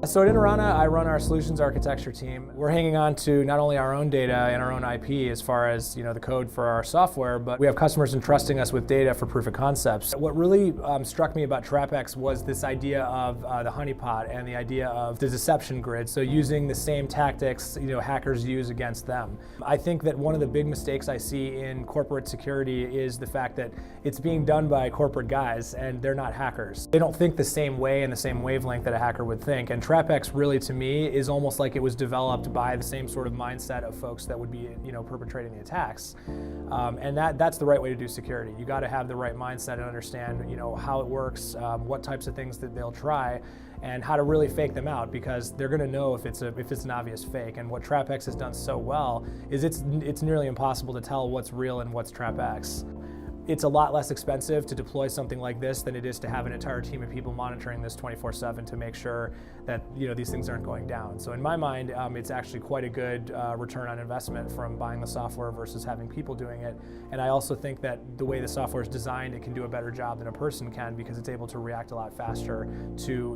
So at Interana, I run our solutions architecture team. We're hanging on to not only our own data and our own IP as far as the code for our software, but we have customers entrusting us with data for proof of concepts. What really struck me about TrapX was this idea of the honeypot and the idea of the deception grid. So using the same tactics hackers use against them. I think that one of the big mistakes I see in corporate security is the fact that it's being done by corporate guys and they're not hackers. They don't think the same way and the same wavelength that a hacker would think. And TrapX really, to me, is almost like it was developed by the same sort of mindset of folks that would be, perpetrating the attacks. And that's the right way to do security. You got to have the right mindset and understand, how it works, what types of things that they'll try, and how to really fake them out, because they're going to know if it's an obvious fake. And what TrapX has done so well is it's nearly impossible to tell what's real and what's TrapX. It's a lot less expensive to deploy something like this than it is to have an entire team of people monitoring this 24/7 to make sure that these things aren't going down. So in my mind, it's actually quite a good return on investment from buying the software versus having people doing it. And I also think that the way the software is designed, it can do a better job than a person can, because it's able to react a lot faster to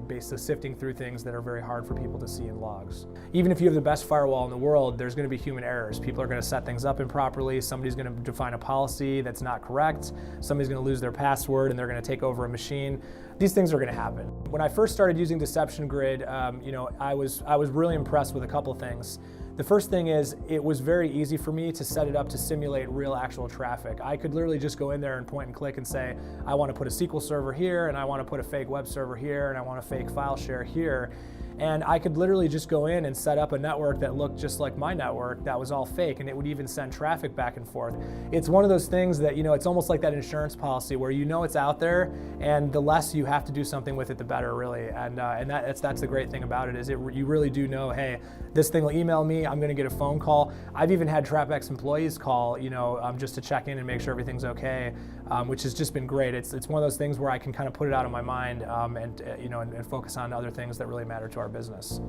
basically sifting through things that are very hard for people to see in logs. Even if you have the best firewall in the world, there's going to be human errors. People are going to set things up improperly. Somebody's going to define a policy that's not correct. Somebody's going to lose their password and they're going to take over a machine. These things are going to happen. When I first started using Deception Grid, I was really impressed with a couple things. The first thing is, it was very easy for me to set it up to simulate real actual traffic. I could literally just go in there and point and click and say, I want to put a SQL server here, and I want to put a fake web server here, and I want a fake file share here. And I could literally just go in and set up a network that looked just like my network that was all fake, and it would even send traffic back and forth. It's one of those things that, it's almost like that insurance policy where it's out there, and the less you have to do something with it, the better, really. And that's the great thing about it, is you really do know, hey, this thing will email me, I'm going to get a phone call. I've even had TrapX employees call, just to check in and make sure everything's okay, which has just been great. It's one of those things where I can kind of put it out of my mind and focus on other things that really matter to our business.